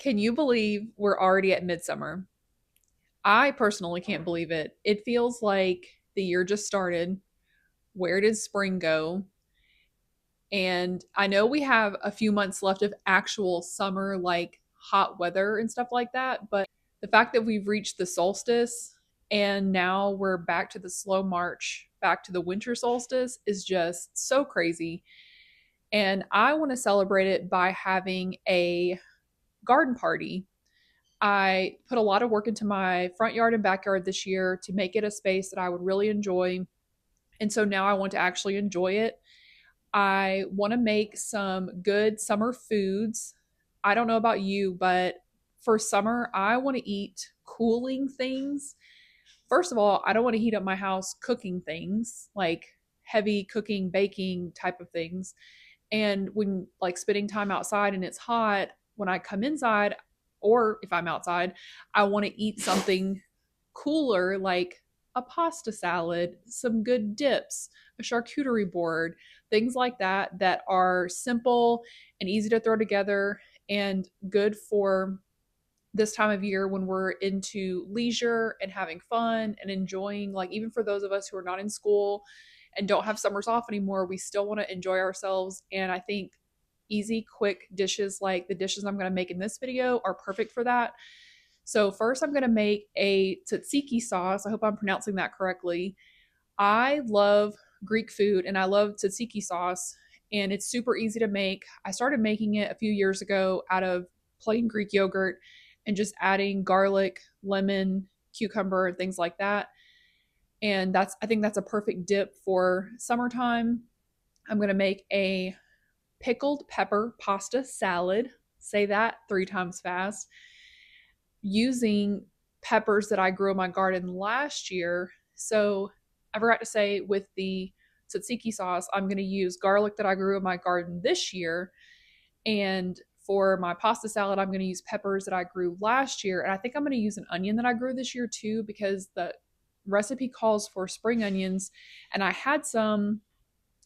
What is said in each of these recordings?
Can you believe we're already at midsummer? I personally can't believe it. It feels like the year just started. Where did spring go? And I know we have a few months left of actual summer, like hot weather and stuff like that. But the fact that we've reached the solstice and now we're back to the slow march, back to the winter solstice is just so crazy. And I want to celebrate it by having a garden party. I put a lot of work into my front yard and backyard this year to make it a space that I would really enjoy. And so now I want to actually enjoy it. I want to make some good summer foods. I don't know about you, but for summer, I want to eat cooling things. First of all, I don't want to heat up my house cooking things like heavy cooking, baking type of things. And when like spending time outside and it's hot, when I come inside, or if I'm outside, I want to eat something cooler like a pasta salad, some good dips, a charcuterie board, things like that that are simple and easy to throw together and good for this time of year when we're into leisure and having fun and enjoying, like even for those of us who are not in school and don't have summers off anymore, we still want to enjoy ourselves. And I think easy, quick dishes like the dishes I'm going to make in this video are perfect for that. So first I'm going to make a tzatziki sauce. I hope I'm pronouncing that correctly. I love Greek food and I love tzatziki sauce, and it's super easy to make. I started making it a few years ago out of plain Greek yogurt and just adding garlic, lemon, cucumber, and things like that. And I think that's a perfect dip for summertime. I'm going to make a pickled pepper pasta salad. Say that 3 times fast. Using peppers that I grew in my garden last year. So I forgot to say with the tzatziki sauce, I'm going to use garlic that I grew in my garden this year. And for my pasta salad, I'm going to use peppers that I grew last year. And I think I'm going to use an onion that I grew this year too, because the recipe calls for spring onions. And I had some,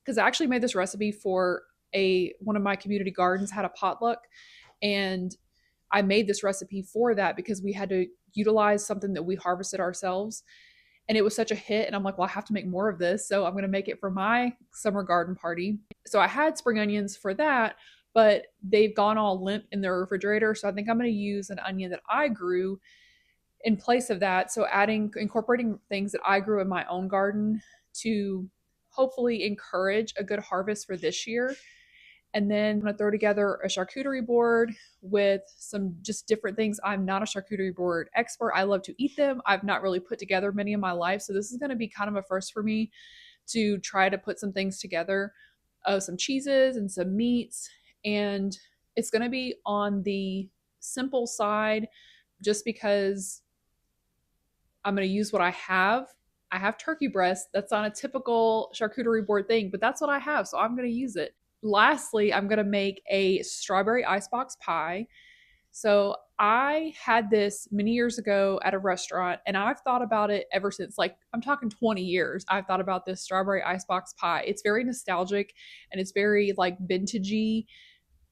because I actually made this recipe for one of my community gardens had a potluck, and I made this recipe for that because we had to utilize something that we harvested ourselves. And it was such a hit. And I'm like, well, I have to make more of this. So I'm going to make it for my summer garden party. So I had spring onions for that, but they've gone all limp in the refrigerator. So I think I'm going to use an onion that I grew in place of that. So incorporating things that I grew in my own garden to hopefully encourage a good harvest for this year. And then I'm going to throw together a charcuterie board with some just different things. I'm not a charcuterie board expert. I love to eat them. I've not really put together many in my life. So this is going to be kind of a first for me to try to put some things together of some cheeses and some meats. And it's going to be on the simple side just because I'm going to use what I have. I have turkey breast. That's not a typical charcuterie board thing, but that's what I have. So I'm going to use it. Lastly, I'm going to make a strawberry icebox pie. So I had this many years ago at a restaurant, and I've thought about it ever since. Like, I'm talking 20 years. I've thought about this strawberry icebox pie. It's very nostalgic and it's very like vintagey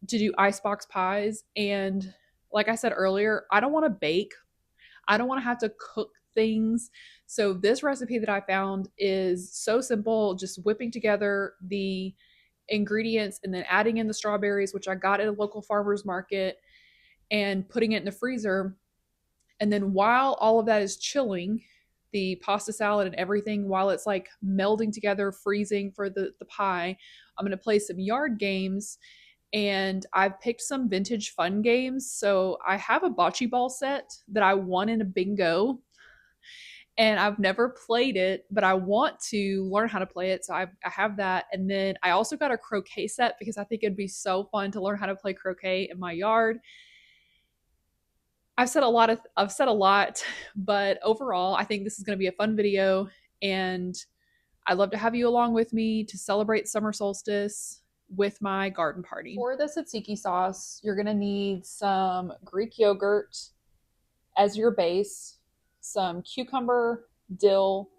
to do icebox pies. And like I said earlier, I don't want to bake. I don't want to have to cook things. So this recipe that I found is so simple, just whipping together the ingredients and then adding in the strawberries, which I got at a local farmer's market, and putting it in the freezer. And then while all of that is chilling, the pasta salad and everything, while it's like melding together, freezing for the pie, I'm going to play some yard games. And I've picked some vintage fun games. So I have a bocce ball set that I won in a bingo, and I've never played it, but I want to learn how to play it. So I have that. And then I also got a croquet set because I think it'd be so fun to learn how to play croquet in my yard. I've said a lot, but overall, I think this is going to be a fun video, and I'd love to have you along with me to celebrate summer solstice with my garden party. For the tzatziki sauce, you're going to need some Greek yogurt as your base, some cucumber, dill,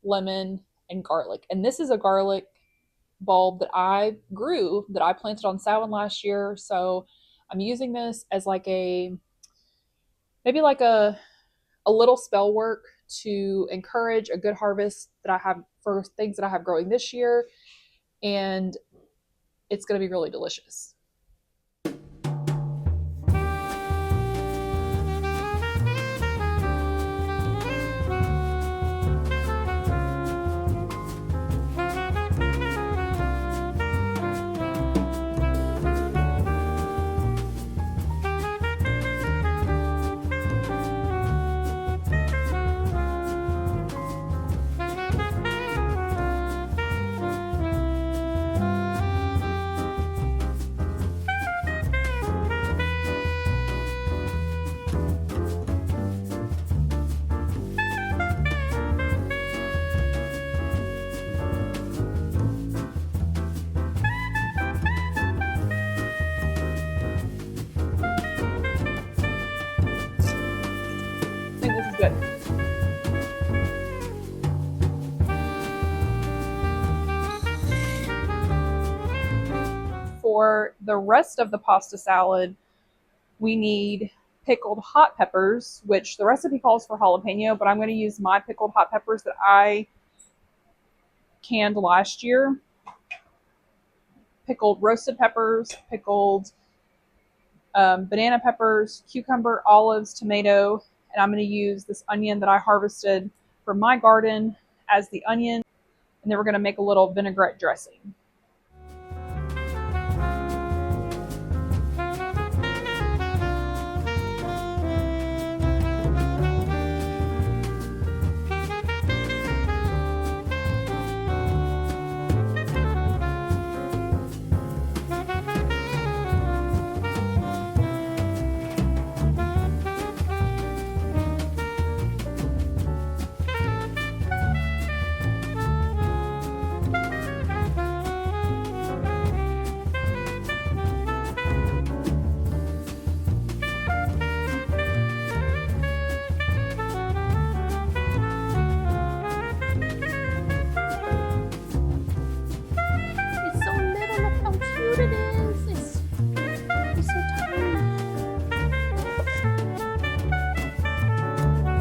lemon, and garlic. And this is a garlic bulb that I grew, that I planted on Samhain last year. So I'm using this as like a maybe like a little spell work to encourage a good harvest that I have for things that I have growing this year. And it's going to be really delicious. I think this is good. For the rest of the pasta salad, we need pickled hot peppers, which the recipe calls for jalapeno, but I'm going to use my pickled hot peppers that I canned last year. Pickled roasted peppers, pickled banana peppers, cucumber, olives, tomato, and I'm going to use this onion that I harvested from my garden as the onion, and then we're going to make a little vinaigrette dressing.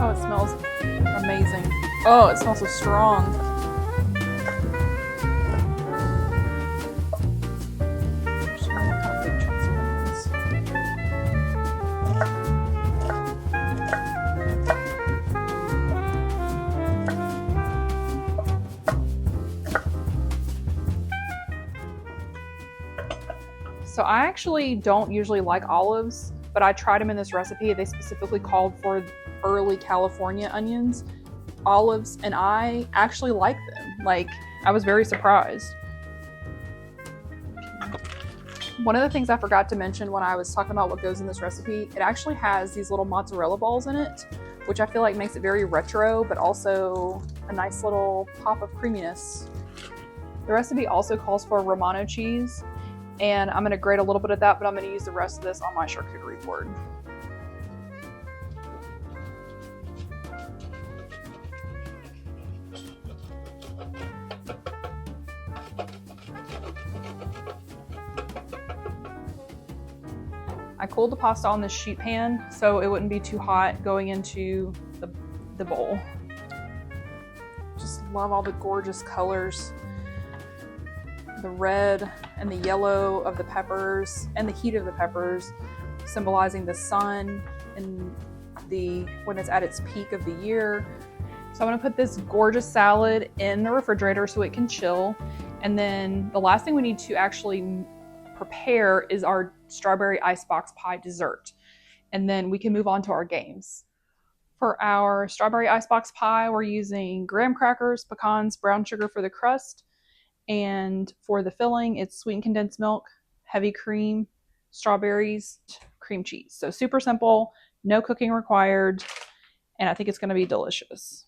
Oh, it smells amazing. Oh, it smells so strong. So I actually don't usually like olives, but I tried them in this recipe. They specifically called for early California onions, olives, and I actually like them. Like, I was very surprised. One of the things I forgot to mention when I was talking about what goes in this recipe, it actually has these little mozzarella balls in it, which I feel like makes it very retro, but also a nice little pop of creaminess. The recipe also calls for Romano cheese, and I'm going to grate a little bit of that, but I'm going to use the rest of this on my charcuterie board. I cooled the pasta on this sheet pan so it wouldn't be too hot going into the bowl. Just love all the gorgeous colors. The red and the yellow of the peppers and the heat of the peppers, symbolizing the sun and when it's at its peak of the year. So I'm gonna put this gorgeous salad in the refrigerator so it can chill. And then the last thing we need to actually prepare is our strawberry icebox pie dessert. And then we can move on to our games. For our strawberry icebox pie, we're using graham crackers, pecans, brown sugar for the crust. And for the filling, it's sweetened condensed milk, heavy cream, strawberries, cream cheese. So super simple, no cooking required, and I think it's going to be delicious.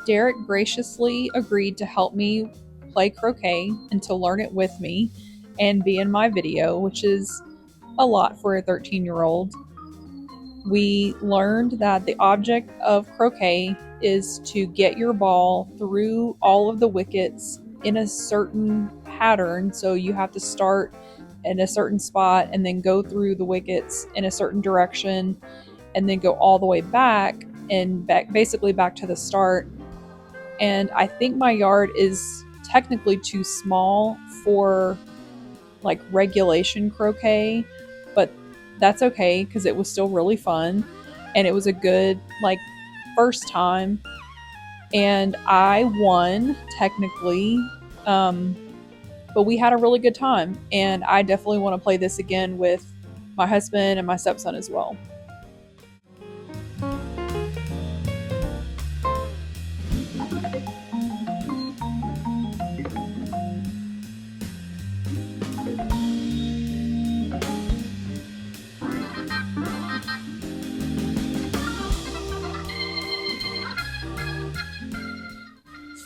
Derek graciously agreed to help me play croquet and to learn it with me and be in my video, which is a lot for a 13-year-old. We learned that the object of croquet is to get your ball through all of the wickets in a certain pattern. So you have to start in a certain spot and then go through the wickets in a certain direction and then go all the way back and basically back to the start. And I think my yard is technically too small for like regulation croquet, but that's okay because it was still really fun and it was a good like first time, and I won technically, but we had a really good time and I definitely want to play this again with my husband and my stepson as well.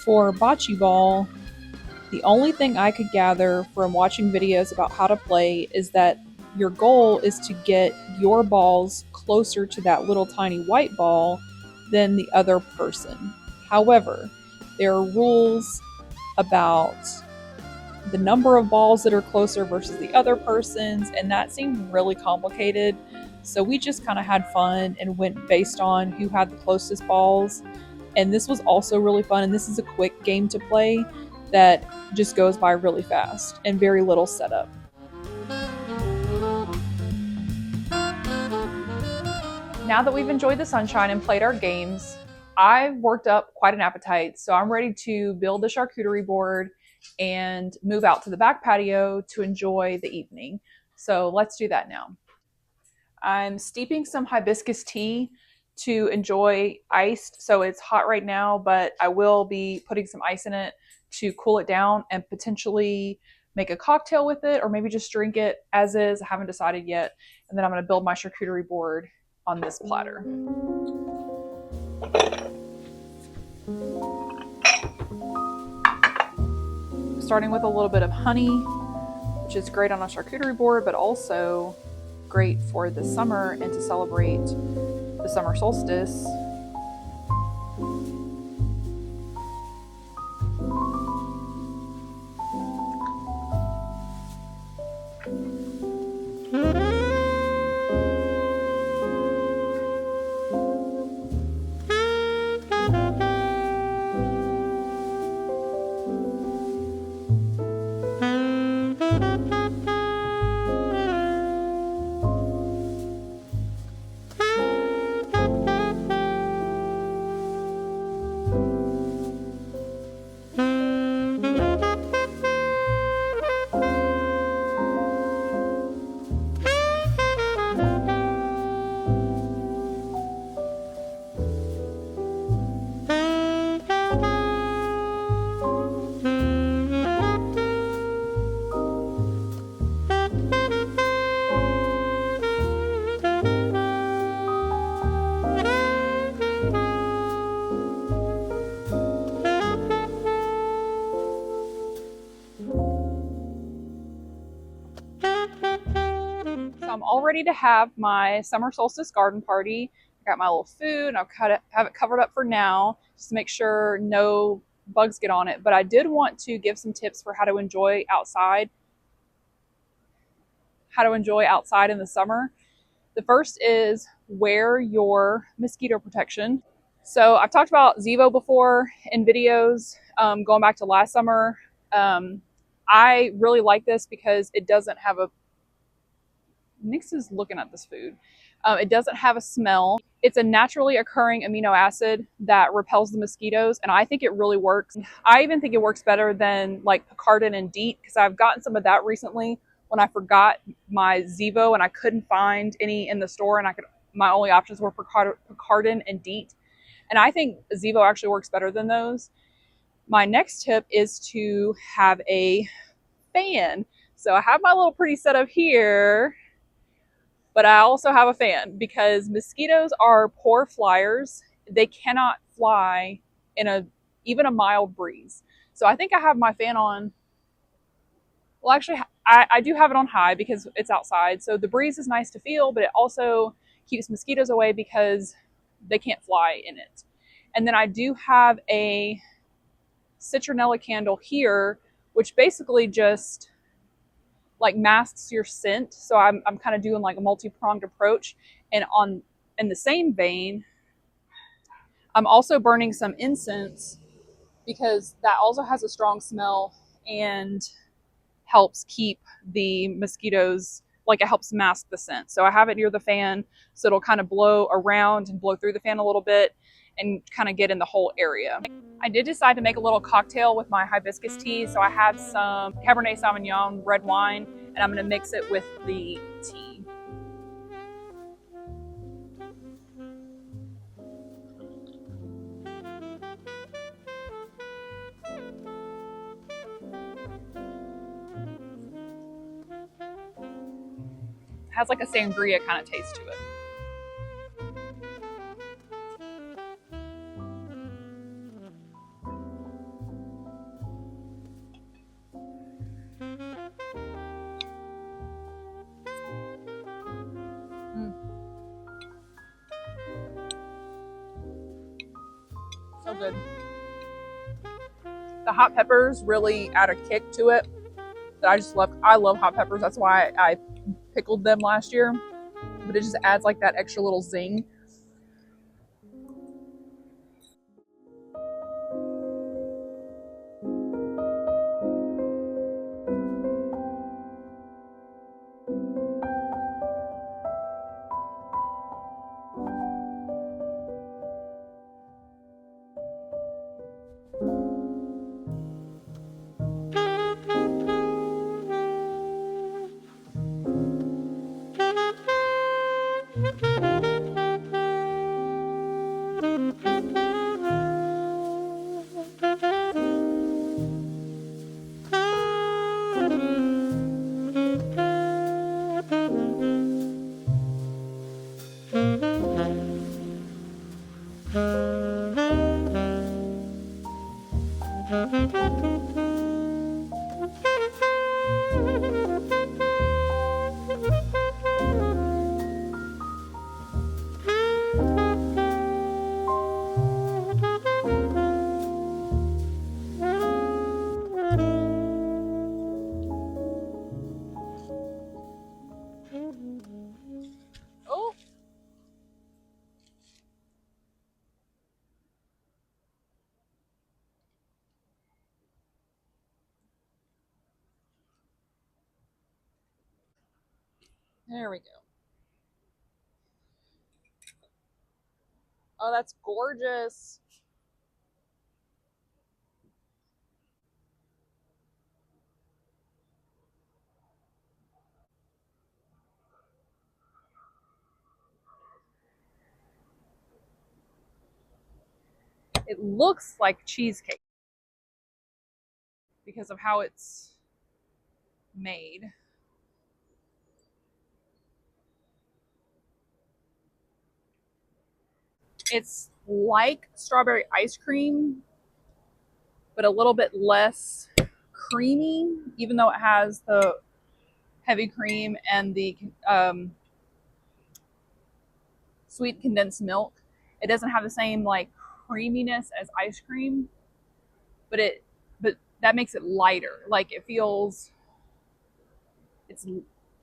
For bocce ball, the only thing I could gather from watching videos about how to play is that your goal is to get your balls closer to that little tiny white ball than the other person. However, there are rules about the number of balls that are closer versus the other person's, and that seemed really complicated. So we just kind of had fun and went based on who had the closest balls. And this was also really fun, and this is a quick game to play that just goes by really fast and very little setup. Now that we've enjoyed the sunshine and played our games, I've worked up quite an appetite, so I'm ready to build the charcuterie board and move out to the back patio to enjoy the evening. So let's do that now. I'm steeping some hibiscus tea to enjoy iced, so it's hot right now, but I will be putting some ice in it to cool it down and potentially make a cocktail with it, or maybe just drink it as is. I haven't decided yet. And then I'm going to build my charcuterie board on this platter. Starting with a little bit of honey, which is great on a charcuterie board, but also great for the summer and to celebrate the summer solstice. So I'm all ready to have my summer solstice garden party. I got my little food, and I've have it covered up for now, just to make sure no bugs get on it. But I did want to give some tips for how to enjoy outside in the summer. The first is wear your mosquito protection. So I've talked about Zevo before in videos, going back to last summer. I really like this because it doesn't have a Nix is looking at this food. It doesn't have a smell. It's a naturally occurring amino acid that repels the mosquitoes, and I think it really works. I even think it works better than like picardin and DEET, because I've gotten some of that recently when I forgot my Zevo and I couldn't find any in the store, and my only options were picardin and DEET. And I think Zevo actually works better than those. My next tip is to have a fan. So I have my little pretty setup here, but I also have a fan because mosquitoes are poor flyers. They cannot fly in a even a mild breeze. So I think I have my fan on. Well, actually, I do have it on high because it's outside. So the breeze is nice to feel, but it also keeps mosquitoes away because they can't fly in it. And then I do have a citronella candle here, which basically just like masks your scent. So I'm kind of doing like a multi-pronged approach. And on in the same vein, I'm also burning some incense because that also has a strong smell and helps keep the mosquitoes, like it helps mask the scent. So I have it near the fan so it'll kind of blow around and blow through the fan a little bit and kind of get in the whole area. I did decide to make a little cocktail with my hibiscus tea. So I have some Cabernet Sauvignon red wine and I'm going to mix it with the tea. It has like a sangria kind of taste to it. Mm, so good. The hot peppers really add a kick to it that I just love. I love hot peppers. That's why I pickled them last year. But it just adds like that extra little zing. Oh, there we go. Oh, that's gorgeous. It looks like cheesecake because of how it's made. It's like strawberry ice cream, but a little bit less creamy, even though it has the heavy cream and the sweet condensed milk. It doesn't have the same like creaminess as ice cream, but that makes it lighter. Like it feels it's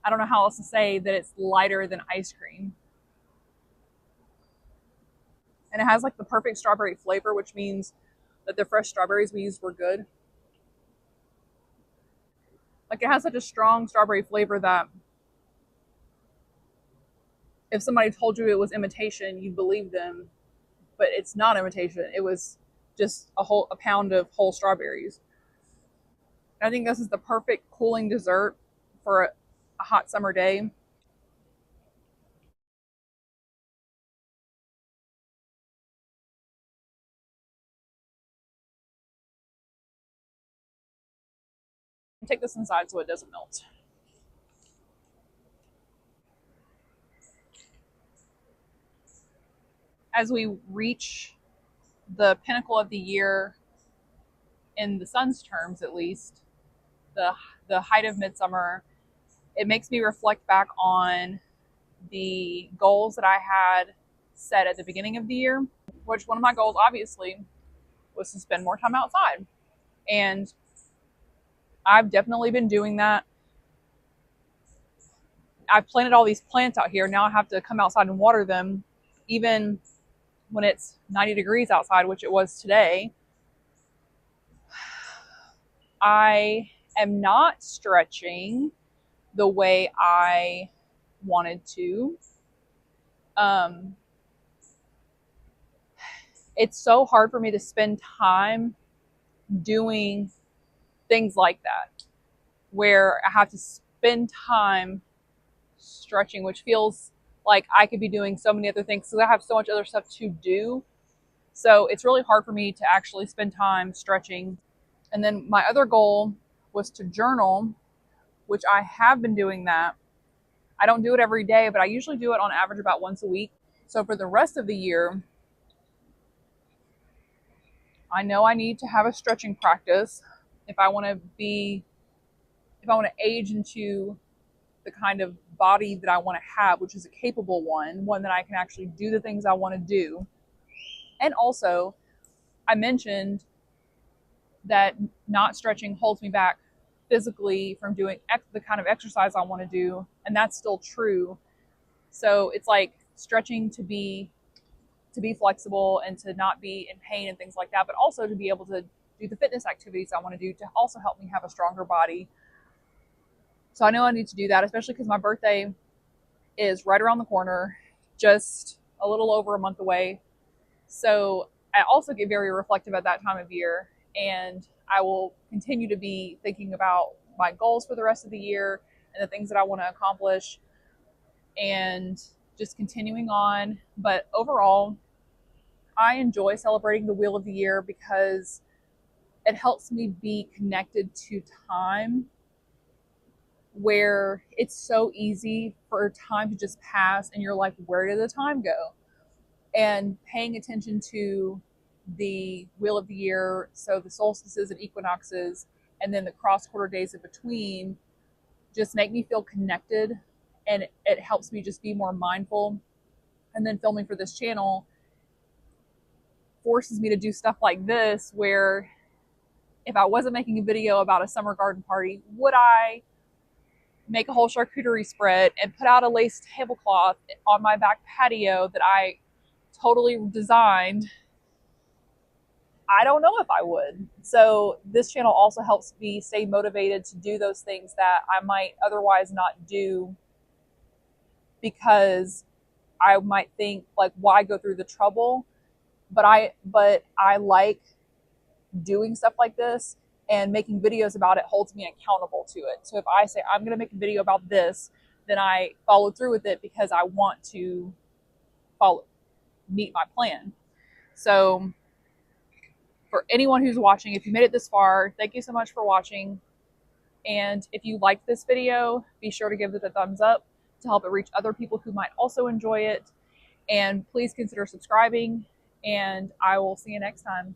I don't know how else to say that it's lighter than ice cream. And it has like the perfect strawberry flavor, which means that the fresh strawberries we used were good. Like it has such a strong strawberry flavor that if somebody told you it was imitation, you'd believe them, but it's not imitation. It was just a pound of whole strawberries. I think this is the perfect cooling dessert for a hot summer day. Take this inside so it doesn't melt. As we reach the pinnacle of the year in the sun's terms, at least, the height of midsummer. It makes me reflect back on the goals that I had set at the beginning of the year, which one of my goals obviously was to spend more time outside. And I've definitely been doing that. I've planted all these plants out here. Now I have to come outside and water them, even when it's 90 degrees outside, which it was today. I am not stretching the way I wanted to. It's so hard for me to spend time doing things like that, where I have to spend time stretching, which feels like I could be doing so many other things because I have so much other stuff to do. So it's really hard for me to actually spend time stretching. And then my other goal was to journal, which I have been doing that. I don't do it every day, but I usually do it on average about once a week. So for the rest of the year, I know I need to have a stretching practice if I want to age into the kind of body that I want to have, which is a capable one that I can actually do the things I want to do. And also, I mentioned that not stretching holds me back physically from doing the kind of exercise I want to do, and that's still true. So it's like stretching to be flexible and to not be in pain and things like that, but also to be able to do the fitness activities I want to do to also help me have a stronger body. So I know I need to do that, especially because my birthday is right around the corner, just a little over a month away. So I also get very reflective at that time of year, and I will continue to be thinking about my goals for the rest of the year and the things that I want to accomplish and just continuing on. But overall, I enjoy celebrating the wheel of the year because it helps me be connected to time, where it's so easy for time to just pass and you're like, where did the time go? And paying attention to the wheel of the year, so the solstices and equinoxes, and then the cross quarter days in between, just make me feel connected, and it helps me just be more mindful. And then filming for this channel forces me to do stuff like this, where if I wasn't making a video about a summer garden party, would I make a whole charcuterie spread and put out a lace tablecloth on my back patio that I totally designed? I don't know if I would. So this channel also helps me stay motivated to do those things that I might otherwise not do, because I might think like, why go through the trouble? But I like doing stuff like this, and making videos about it holds me accountable to it. So if I say I'm going to make a video about this, then I follow through with it because I want to meet my plan. So for anyone who's watching, if you made it this far, thank you so much for watching. And if you liked this video, be sure to give it a thumbs up to help it reach other people who might also enjoy it. And please consider subscribing, and I will see you next time.